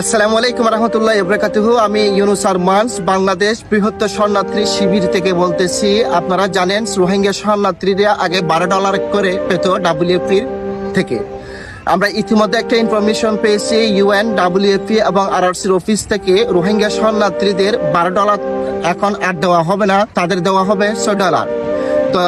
আসসালামু আলাইকুম রহমতুল্লাহ ইবরাকাতুহু। আমি ইউনুস আরমান্স বাংলাদেশ বৃহত্তর শরণার্থী শিবির থেকে বলতেছি। আপনারা জানেন রোহিঙ্গা শরণার্থীরা আগে $12 করে পেত ডাব্লিউএফপির থেকে। আমরা ইতিমধ্যে একটা ইনফরমেশন পেয়েছি ইউএন, ডাব্লিউএফপি এবং আরআরসির অফিস থেকে রোহিঙ্গা শরণার্থীদের $12 এখন আর দেওয়া হবে না, তাদের দেওয়া হবে $6। তো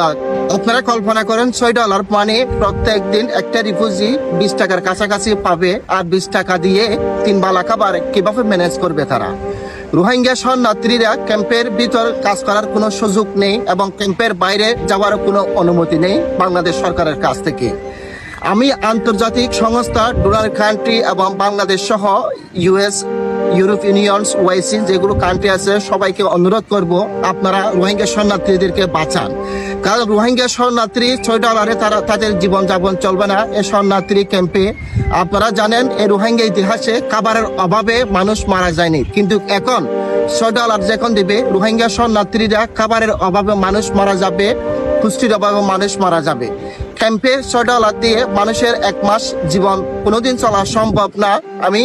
আপনারা কল্পনা করেন $6 মানে প্রত্যেক দিন একটা রিফিউজি 20 টাকার কাছাকাছি পাবে, আর 20 টাকা দিয়ে 3 বেলা খাবার কিভাবে ম্যানেজ করবে তারা? রোহিঙ্গা শরণার্থীরা ক্যাম্পের ভিতর কাজ করার কোনো সুযোগ নেই এবং ক্যাম্পের বাইরে যাওয়ার কোনো অনুমতি নেই বাংলাদেশ সরকারের কাছ থেকে। আমি আন্তর্জাতিক সংস্থা, ডোনার কান্ট্রি এবং বাংলাদেশ সহ ইউএস, ইউরোপ ইউনিয়ন, ওআইসি যেগুলো কান্ট্রি আছে সবাইকে অনুরোধ করব আপনারা রোহিঙ্গা শরণার্থীদেরকে বাঁচান। কারণ রোহিঙ্গা শরণার্থী $6 তারা তাদের জীবনযাপন চলবে না এই শরণার্থী ক্যাম্পে। আপনারা জানেন এই রোহিঙ্গা ইতিহাসে খাবারের অভাবে মানুষ মারা যায়নি, কিন্তু এখন $6 যখন দিবে রোহিঙ্গা শরণার্থীরা খাবারের অভাবে মানুষ মারা যাবে, পুষ্টির অভাবে মানুষ মারা যাবে। ক্যাম্পে $6 দিয়ে মানুষের 1 মাস জীবন কোনোদিন চলা সম্ভব না। আমি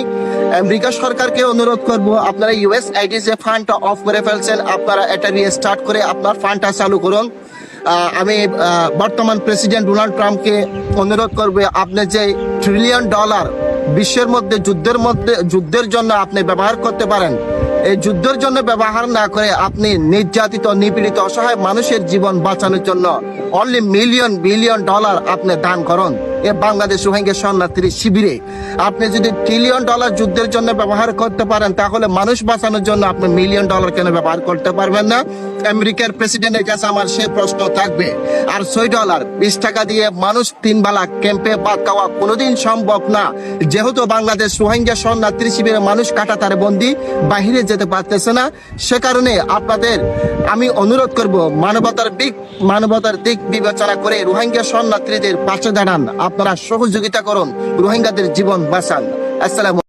আমেরিকা সরকারকে অনুরোধ করব আপনারা ইউএসআইডি যে ফান্ডটা অফ করে ফেলছেন আপনারা এটা রিস্টার্ট করে আপনার ফান্ডটা চালু করুন। আমি বর্তমান প্রেসিডেন্ট ডোনাল্ড ট্রাম্পকে অনুরোধ করব আপনি যে $1 ট্রিলিয়ন বিশ্বের মধ্যে যুদ্ধের জন্য আপনি ব্যবহার করতে পারেন, এই যুদ্ধের জন্য ব্যবহার না করে আপনি নির্যাতিত, নিপীড়িত, অসহায় মানুষের জীবন বাঁচানোর জন্য অনলি $1 বিলিয়ন আপনি দান করুন এ বাংলাদেশ রোহিঙ্গা শরণার্থী শিবিরে। আপনি যদি $1 ট্রিলিয়ন যুদ্ধের জন্য ব্যবহার করতে পারেন তাহলে মানুষ বাঁচানোর জন্য আপনি $1 মিলিয়ন কেন ব্যবহার করতে পারবেন না? আমেরিকার প্রেসিডেন্টের কাছে আমার সে প্রশ্ন থাকবে। আর $6 20 টাকা দিয়ে মানুষ 3 বেলা ক্যাম্পে ভাত খাওয়া কোনোদিন সম্ভব না, যেহেতু বাংলাদেশ রোহিঙ্গা শরণার্থী শিবিরে মানুষ কাটাতারে বন্দি, বাহিরে যেতে পারতেছে না। সে কারণে আপনাদের আমি অনুরোধ করব মানবতার দিক বিবেচনা করে রোহিঙ্গা শরণার্থীদের পাশে দাঁড়ান, আপনারা সহযোগিতা করুন, রোহিঙ্গাদের জীবন বাঁচান। আসসালাম।